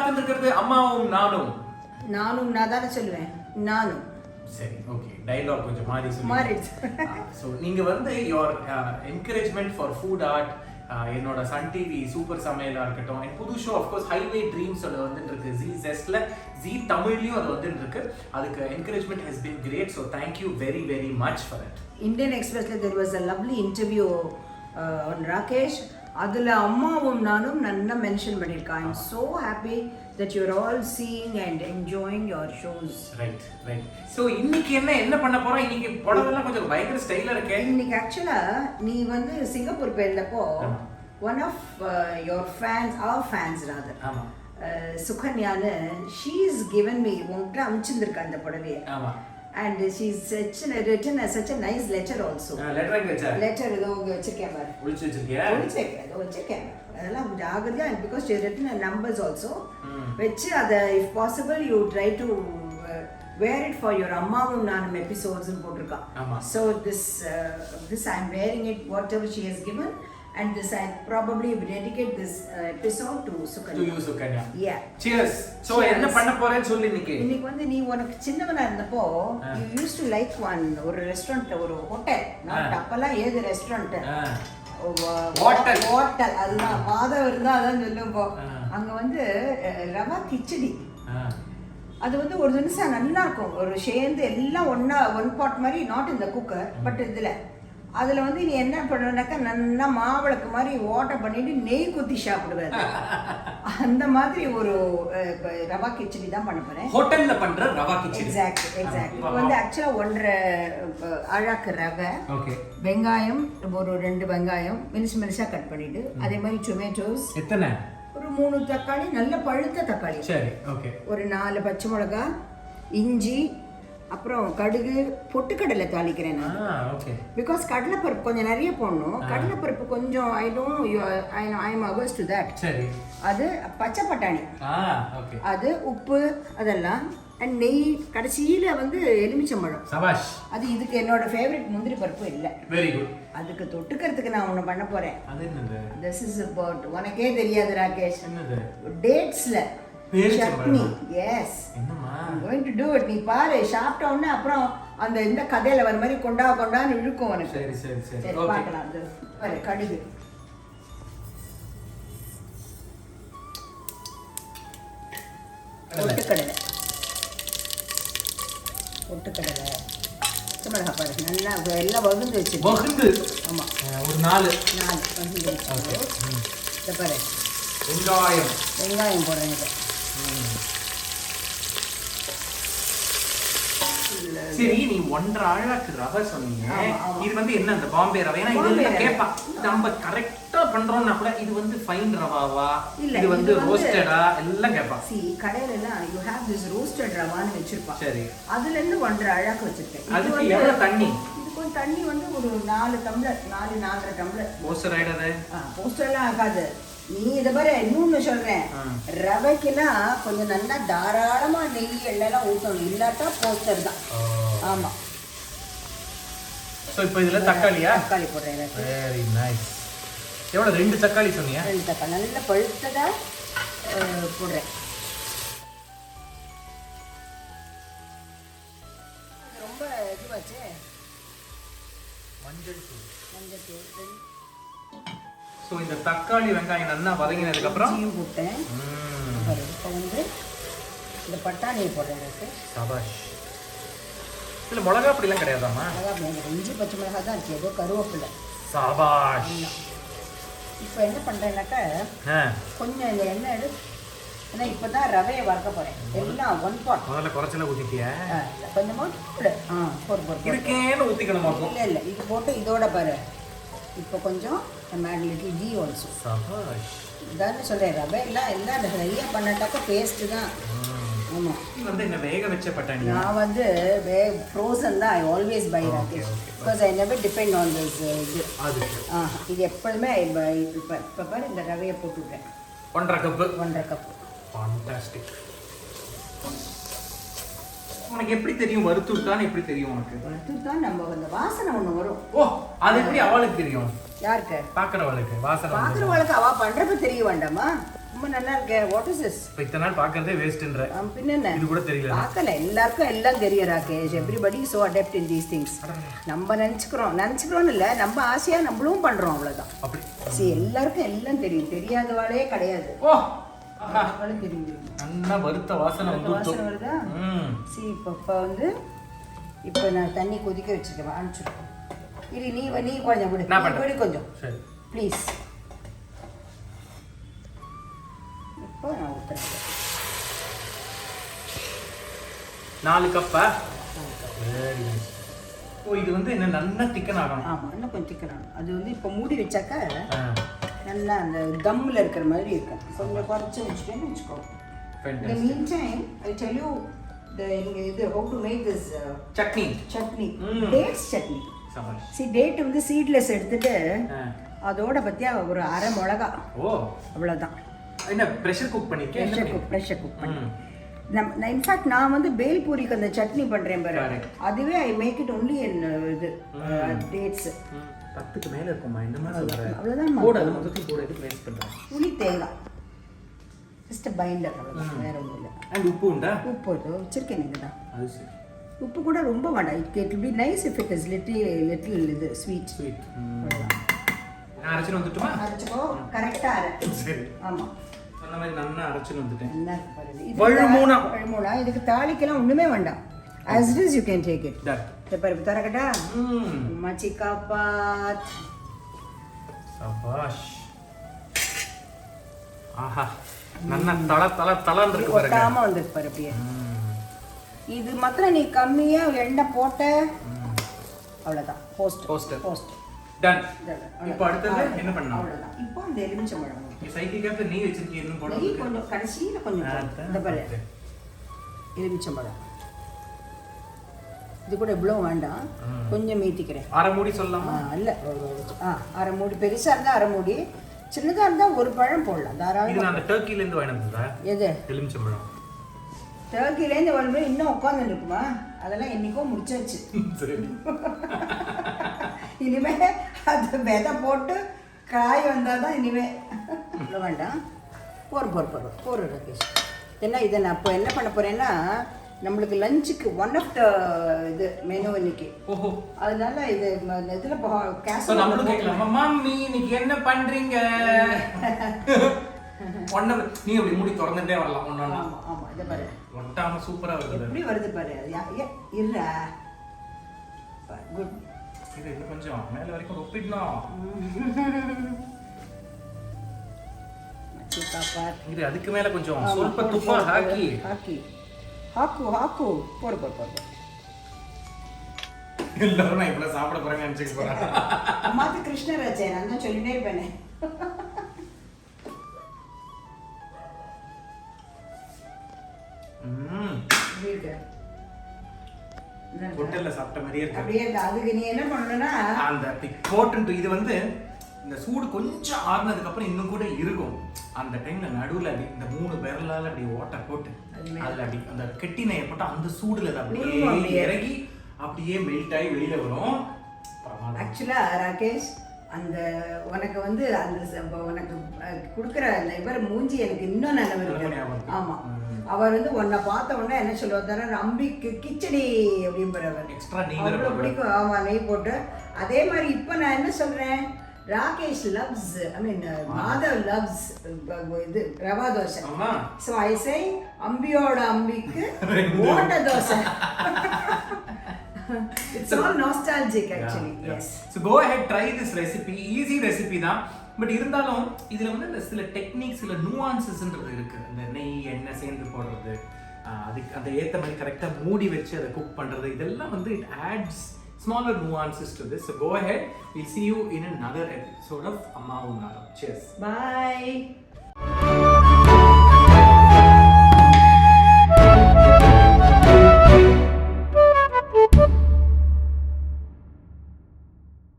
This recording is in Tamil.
பார்த்துட்டு இருக்கிறது அம்மாவும் நானும். நானும் நான் தானே சொல்லுவேன், நானும். சரி, ஓகே, டயலாக் கொஞ்சம் மாறிடுச்சு. ஸோ நீங்க வந்து your encouragement for food art, என்னோட சன் டிவி சூப்பர் சமையலா இருக்கட்டும், என் புது ஷோ ஆஃப்கோர்ஸ் ஹைவே ட்ரீம்ஸ் அது வந்துட்டு இருக்கு, ஜி ஜெஸ்ட்ல, ஜி தமிழ்லயும் அது வந்துட்டு இருக்கு. அதுக்கு encouragement has been great. So thank you very very much for it. Indian எக்ஸ்பிரஸ்ல there was a lovely interview on Rakesh. அதுல அம்மாவும் நானும் நல்லா மென்ஷன் பண்ணிருக்கேன். I am so happy that you are all seeing and enjoying your shows. Right right. So இன்னைக்கு என்ன பண்ண போறோம்? இன்னைக்கு புடவெல்லாம் கொஞ்சம் பயங்கர ஸ்டைலா இருக்கே. இன்னைக்கு ஆக்சுவலா நீ வந்து சிங்கப்பூர் போயிருந்தப்போ one of your fans, our fans rather, ஆமா, சுகன்யான்னு, she is given me உன்கிட்ட அனுப்பிச்சிருந்திருக்கா அந்த புடவையை. ஆமா. And she's written such a nice letter also. Letter ஏதோ வச்சிருக்கேன் பாரு. ஒளிச்சு வச்சிருக்கியா? ஏதோ வச்சிருக்கேன். அதெல்லாம் ஜாகிரதையா, because she written her numbers also. வச்சு அதை if possible you try to wear it for your Ammavum Naanum episodes ன்னு போட்டிருக்கா. So this I am wearing it whatever she has given, and this I probably dedicate this episode to Sukanya. To you, Sukanya. Yeah. Cheers. So என்ன பண்ண போறேன்னு சொல்லு இன்னைக்கு. இன்னைக்கு வந்து நீ உனக்கு சின்னவனா இருந்தப்போ you used to like one ஒரு ரெஸ்டாரண்ட், ஒரு ஹோட்டல், நான் அப்பலாம் ஏது ரெஸ்டாரண்ட், ஹோட்டல் அதுதான் மாதவ இருந்தா அதான் சொல்லும்போ. அங்க வந்து ரவா கிச்சடி, அது வந்து ஒரு நிமிஷம் நல்லா இருக்கும், ஒரு சேர்ந்து எல்லாம் ஒன்னா ஒன் பாட் மாதிரி, நாட் இந்த குக்கர் பட் இதுல அதுல வந்து நீ என்ன பண்ணுறனாக்கா நல்லா மாவிளக்கு மாதிரி ஓட்டை பண்ணிட்டு நெய் குத்தி சாப்பிடுவேன். அந்த மாதிரி ஒரு ரவா கிச்சடி தான் பண்ண போறேன். ஹோட்டல்ல பண்ற ரவா கிச்சடி. எக்ஸாக்ட். இப்போ வந்து ஆக்சுவலா 1.5 அழாக்கு ரவை, வெங்காயம் ஒரு 2 வெங்காயம் மெலிசா கட் பண்ணிட்டு, அதே மாதிரி டொமேட்டோஸ் எத்தனை, ஒரு 3 தக்காளி, நல்ல பழுத்த தக்காளி, சரி, ஓகே, ஒரு 4 பச்சை மிளகாய், இஞ்சி, அப்புறம் கடுகு, பொட்டுக்கடலை தாளிக்கிறேன் நான். ஓகே. பிகாஸ் கடலைப்பருப்பு கொஞ்சம் நிறைய போடணும். கடலைப்பருப்பு கொஞ்சம் I am hours to that. சரி. அது பச்சை பட்டாணி, ஓகே, அது உப்பு அதெல்லாம், அண்ட் நெய், கடைசியில வந்து எலுமிச்சம்பழம். சபாஷ். அது இதுக்கு என்னோட ஃபேவரட் முந்திரி பருப்பு இல்லை. Very good. அதுக்கு தொட்டுக்கிறதுக்கு நான் ஒன்று பண்ண போறேன். அது என்னது? திஸ் இஸ் அபவுட், உனக்கே தெரியாது ராகேஷ், என்னது? டேட்ஸ்ல chutney. Yes. என்னம்மா? I'm going to do it. நீ பாரு, சாப்பிட்ட உடனே அப்புறம் அந்த இந்த கதையில வர மாதிரி கொண்டான்னு இழுக்கும் உனக்கு. சரி சரி சரி. சரி பார்க்கலாம். அது பாரு, கடுகு, பொட்டுக்கடலை, மிளகாய் பாரு, நல்லா எல்லாம் வகுந்து வச்சு. வகுந்து? ஆமா, ஒரு 4 வகுந்து வச்சு. இதை பாரு, வெங்காயம் போடுறேன். சரி, நீ 1.5 அழாக்கு ரவை சொன்னீங்க. இது வந்து என்ன, அந்த பாம்பே ரவை? ஏன்னா இதெல்லாம் கேட்பா, நம்ம கரெக்டா பண்றோம்னா கூட இது வந்து ஃபைன் ரவாவா, இது வந்து ரோஸ்டடா எல்லாம் கேட்பா. சி கடையில எல்லாம் you have this roasted ரவான்னு வச்சிருப்பா. சரி. அதுல இருந்து 1.5 அழாக்கு வச்சிருக்கேன். அதுக்கு எவ்வளவு தண்ணி? இதுக்கு தண்ணி வந்து ஒரு 4 டம்ளர், 4.5 டம்ளர். போஸ்டர் ஆயிடாதே? போஸ்டர்லாம் ஆகாது. நீ இதை பாரு, இன்னொன்னு சொல்றேன், ரவைக்கெல்லாம் கொஞ்சம் நல்லா தாராளமா நெய் எல்லாம் ஊற்றணும், இல்லாட்டா போஸ்டர் தான். ஆமா. சோ இப்போ இதுல தக்காளியா? தக்காளி போடுறேன். Very nice. எவ்வளவு? 2 தக்காளி சொன்னியா? 2 தக்காளி நல்ல பழுத்ததா போடுறேன். ரொம்ப இதுவாச்சு. மஞ்சள் தூள். சோ இந்த தக்காளி வெங்காயம் நல்லா வதங்கினதுக்கு அப்புறம் இஞ்சியும் போட்டேன். இப்போ வந்து இந்த பட்டாணியை போடுறேன். சபாஷ். இல்ல மிளகா அப்படிலாம் கிடையாதாம்மா? இஞ்சி பச்சை மிளகாய் தான் இருக்கு, ஏதோ கருவேப்பிலை. சபாஷ். இப்போ என்ன பண்றேன்னாக்கா கொஞ்சம் இந்த எண்ணெய் எடு, ஏன்னா இப்போதான் ரவையை வறுக்க போறேன். எல்லாம் 1 பாட். முதல்ல குறைச்சல ஊத்திட்டியா? கொஞ்சமா போடு. இருக்கேன்னு ஊத்திக்கணுமா? இல்ல, இது போட்டு இதோட பாரு. இப்போ கொஞ்சம் லிட்டில் கீ ஆல்சோ. சபாஷ். இதான் சொல்றேன், ரவை எல்லாம் நிறைய பண்ணட்டாக்க பேஸ்ட் தான். ஆமா. இது வந்து என்ன வேக வச்ச பட்டாணி? நான் வந்து ஃப்ரோசன் தான். I always buy Rakesh, because I never depend on this. இது எப்பவுமே இப்போ பாரு, இந்த ரவையை போட்டுவிட்டேன். 1.5 கப்பு. 1.5 கப்பு. ஃபண்டாஸ்டிக். உனக்கு எப்படி தெரியும் வறுத்துட்டான்னு? எப்படி தெரியும் உனக்கு? வறுத்துட்டான் நம்ம அந்த வாசனை ஒன்று வரும். ஓ, அது எப்படி அவளுக்கு தெரியும்? யாருக்கு? பாக்குறவளுக்கு வாசனை. பாக்குறவளுக்கு அவ பண்றது தெரிய வேண்டாமா? ரொம்ப நல்லா இருக்கு. What is this? இத்தனை நாள் பார்க்கறதே வேஸ்ட்ன்ற. பின்ன இது கூட தெரியல. பார்க்கல, எல்லாருக்கும் எல்லாம் தெரியும் Rakesh. Everybody so adapt in these things. நம்ம நினைச்சுக்கிறோம்னு இல்லை, நம்ம ஆசையா நம்மளும் பண்றோம், அவ்வளவுதான். அப்படி சரி, எல்லாருக்கும் எல்லாம் தெரியும், தெரியாதவாளே கிடையாது. ஓ தெரியும். நல்லா வறுத்த வாசனை வருதா? சரி, இப்போ வந்து இப்போ நான் தண்ணி கொதிக்க வச்சிருக்கேன், அனுப்பிச்சுருக்கேன். இது நீ கொஞ்சம் விடு கொஞ்சம் ப்ளீஸ். இப்போ நான் ஊற்றுறேன் 4 கப்பா. ஓ, இது வந்து என்ன நல்லா திக்கன் ஆகணும்? ஆமாம், இன்னும் கொஞ்சம் திக்கன் ஆகணும். அது வந்து இப்போ மூடி வச்சாக்கா நல்லா அந்த தம்மில் இருக்கிற மாதிரி இருக்கும். கொஞ்சம் குறைச்சி வச்சுட்டேன்னு வச்சுக்கோ. In the meantime, I'll tell you how to make this chutney. Dates chutney. See, date வந்து சீட்லெஸ் எடுத்துட்டு அதோட பத்தியா ஒரு அரை மிளகா. ஓ, அவ்வளவுதான். என்ன பிரஷர் குக் பண்ணிருக்கேன்? பிரஷர் குக் பண்ணி. நான் இன்ஃபேக்ட் நான் வந்து பேல் பூரிக்கு அந்த சட்னி பண்றேன் பாரு, அதுவே I make it only in இது டேட்ஸ். 10க்கு மேல இருக்குமா இந்த மாதிரி சொல்றேன்? அவ்வளவுதான். போடு, அது மொத்தத்தையும் போடு, எடுத்து பேஸ்ட் பண்றேன். புளி தேங்காய் ஜஸ்ட் பைண்டர், அவ்வளவுதான், வேற ஒன்றும் இல்லை. அண்ட் உப்பு உண்டா? உப்பு வச்சிருக்கேன் இதுதான். அது சரி. உப்பு கூட ரொம்ப வேண்டாம். It will be nice if it is little இது ஸ்வீட். நான் அரைச்சு வந்துட்டுமா? அரைச்சுக்கோ, கரெக்ட்டா அரை. சரி. ஆமா, சொன்ன மாதிரி நல்லா அரைச்சு வந்துட்டேன். நல்லா பாருங்க. வழுமூணா இதுக்கு தாளிக்கலாம் ஒண்ணுமே வேண்டாம். as it is you can take it. பருப்பு தரக்கட்டா? மச்சி காப்பாத். சபாஷ். ஆஹா, நல்லா தலன்னு இருக்கு பாருங்க. ஒட்டாம வந்திருக்கு பாரு அப்படியே. இது மாத்திரம் நீ கம்மியா எண்ணெய் போட்ட அவ்வளவுதான். Post done. இப்போ அடுத்து என்ன பண்ணணும்? அவ்வளவுதான். இப்போ அந்த எலுமிச்சம்பழம் நீ சைக்கிளுக்கு நெய் வச்சிருக்கீங்க, இன்னும் போட. நெய் கொஞ்சம் கடைசியில கொஞ்சம் இந்த பாரு, எலுமிச்சம்பழம். இது கூட இவ்வளவு வேண்டாம், கொஞ்சம் மீத்திக்கிறேன். அரை மூடி சொல்லலாமா? இல்ல, அரை மூடி. பெருசா இருந்தா அரை மூடி, சின்னதா இருந்தா ஒரு பழம் போடலாம் தாராளமா. இது நான் டர்க்கில இருந்து வாங்கினதா? எது? எலுமிச்சம்பழம். டர்க்கில இருந்து வரும்போது இன்னும் உட்கார்ந்து இருக்குமா? அதெல்லாம் என்னைக்கோ முடிச்சாச்சு. சரி. இனிமே அது விதை போட்டு காய் வந்தாதான் இனிமே. வேண்டாம், போர் ராகேஷ். ஏன்னா இதை நான் இப்போ என்ன பண்ண போறேன்னா, நம்மளுக்கு லஞ்சுக்கு ஒன் ஆஃப் த இது மெனு இன்னைக்கு. ஓஹோ, அதனால இது இதுல கேஸ் நம்மளும் கேட்கலாம், மம்மி இன்னைக்கு என்ன பண்றீங்க? ஒண்ணு நீ அப்படி மூடி திறந்துட்டே வரலாம். ஒண்ணா. ஆமா, இத பாரு, ஒட்டாம சூப்பரா வருது. எப்படி வருது பாரு. இல்ல குட். இது இன்னும் கொஞ்சம் மேல வரைக்கும் ஒப்பிடணும். இது அதுக்கு மேல கொஞ்சம் ಸ್ವಲ್ಪ ತುಪ್ಪ ಹಾಕಿ ಹಾಕು போடு. எல்லாரும் நான் இப்ப சாப்பிட போறேன்னு நினைச்சிட்டு போறேன். அம்மாக்கு கிருஷ்ணராஜே நான் தான் சொல்லிட்டே இருப்பேனே. ஹோட்டல்ல சாப்பிட்ட மாதிரியே இருக்கு. அப்படியே அதுக்கு நீ என்ன பண்ணணும்னா, அந்த இம்பார்ட்டன்ட் இது வந்து இந்த சூடு கொஞ்சம் ஆறுனதுக்கு அப்புறம் இன்னும் கூட இருக்கும். அந்த டைம்ல நடுவுல அப்படி இந்த 3 விரலால அப்படி ஓட்ட போட்டு அதுல அப்படி அந்த கெட்டினை போட்டு அந்த சூடுல அப்படியே இறங்கி அப்படியே மெல்ட் ஆகி வெளியில வரும். ஆக்சுவலா ராகேஷ், அந்த உனக்கு வந்து அந்த உனக்கு கொடுக்குற அந்த இவர் மூஞ்சி எனக்கு இன்னும் நல்ல இருக்கு. ஆமா, அவர் வந்து உன்னை பார்த்த உடனே என்ன சொல்லுவார், அம்பிக்கு கிச்சடி அப்படின்றவர். எக்ஸ்ட்ரா நெய் அவ்வளோ பிடிக்கும். ஆமா, நெய் போட்டு. அதே மாதிரி இப்போ நான் என்ன சொல்றேன், Rakesh loves, Madhav loves இது rava dosa. So I say அம்பியோட அம்பிக்கு ஓட்ட dosa. It's all nostalgic actually. Yes. So go ahead, try this recipe. Easy recipe தான். பட் இருந்தாலும் இதுல வந்து சில டெக்னிக்ஸ், சில நுவான்சஸ்ன்றது இருக்கு. இந்த நெய் எண்ணெய் சேர்ந்து போடுறது, அதுக்கு அந்த ஏத்த மாதிரி கரெக்டா மூடி வச்சு அதை குக் பண்றது, இதெல்லாம் வந்து it adds smaller nuances to this. So go ahead, we'll see you in another episode of Ammavum Naanum. Cheers. Bye.